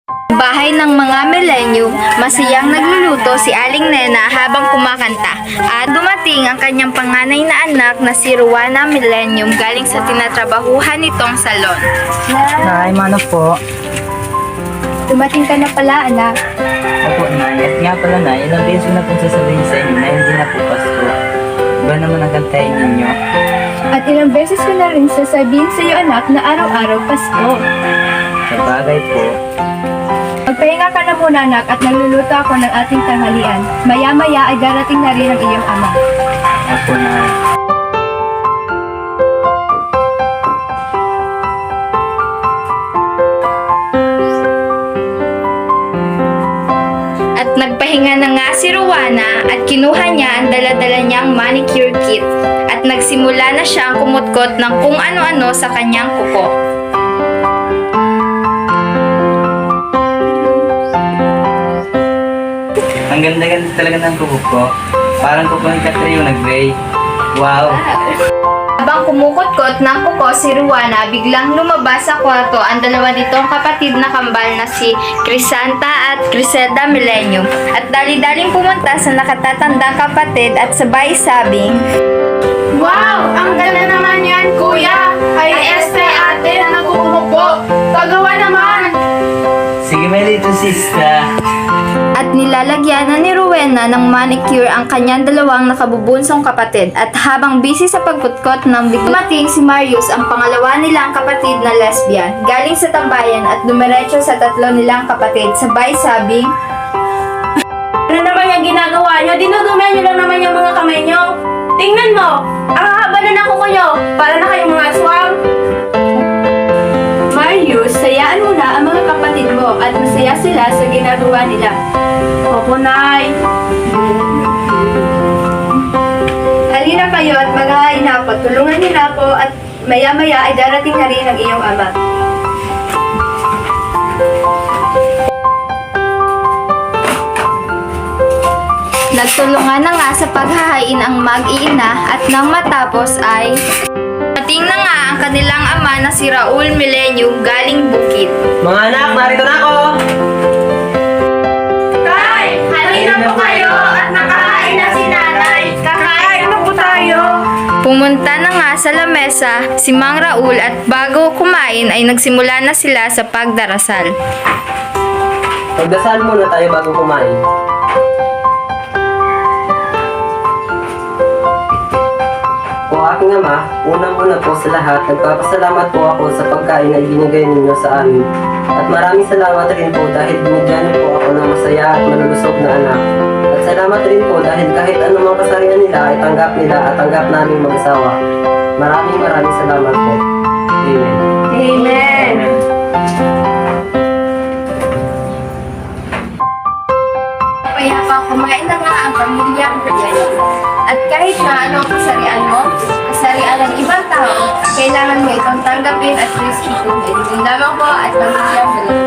Bahay ng mga milenyo, masayang nagluluto si Aling Nena habang kumakanta. At dumating ang kanyang panganay na anak na si Rowena Millennium galing sa tinatrabahuhan nitong salon. Nay, mano po? Dumating ka na pala, anak. Opo, Nay. At nga pala, Nay, ilang beses ko na pong sasabihin sa inyo na hindi na po Pasko. Iba naman ang kantahin ninyo. At ilang beses ko na rin sasabihin sa iyo, anak, na araw-araw Pasko. Sa bagay po. Magpahinga ka na muna, anak, at nagluluto ako ng ating tanghalian. Maya-maya ay darating na rin ang iyong ama. Opo, Nay. At nagpahinga na nga si Rowena at kinuha niya ang dala-dala niyang manicure kit. At nagsimula na siyang kumutkot ng kung ano-ano sa kanyang kuko. Ang ganda-ganda talaga ng kuko ko. Parang kuko ni Katrio nag-gray. Wow! Habang kumukutkot ng kuko si Rowena, biglang lumabas sa kwarto ang dalawa nitong kapatid na kambal na si Crisanta at Criselda Millennium. At dali-daling pumunta sa nakatatandang kapatid at sabay sabing, Wow! Ang ganda naman yan, kuya! Ay, ate na nagkukumupo! Pagawa naman! Sige, may little sister. at nilalagyan na ni Rowena ng manicure ang kanyang dalawang nakabubunsong kapatid. At habang busy sa pagkutkot ng dumating si Marius, ang pangalawa nilang kapatid na lesbian, galing sa tambayan at dumiretso sa tatlo nilang kapatid, sabay sabing, Ano naman yung ginagawa nyo? Dinudumihan nyo lang naman yung mga kamay nyo. Tingnan mo! Ang haba na ng kuko nyo! Para na kayong mga aswang! Marius, sayaan mo na ang mga kapatid mo at masaya sila sa ginagawa nila. Opo, Nay! Halina kayo at maghahain na ako. Tulungan niyo na ako at maya-maya ay darating na rin ang iyong ama. Nagtulungan na nga sa paghahain ang mag-iina at nang matapos ay dating na nga ang kanilang ama na si Raul Millennium galing bukid. Mga anak, narito na ako! Tay! Halina po kayo at nakahain na si nanay! Kakain na po tayo! Pumunta na nga sa lamesa si Mang Raul at bago kumain ay nagsimula na sila sa pagdarasal. Magdasal muna tayo bago kumain. O aking ama, unang-una po sa lahat, nagpapasalamat po ako sa pagkain na ibinigay ninyo sa amin. At maraming salamat rin po dahil binigyan niyo po ako ng masaya at malulusog na anak. At salamat rin po dahil kahit anumang kasarian nila ay tanggap nila at tanggap namin mag-asawa. Maraming salamat po. Amen. Amen! Kaya pa kumain na nga ang pamilyang Brian. At kahit na anong kasarian mo, kasarian ng ibang tao, kailangan mo itong tanggapin at respetuhin. Yun lamang po at pamilyang Brian.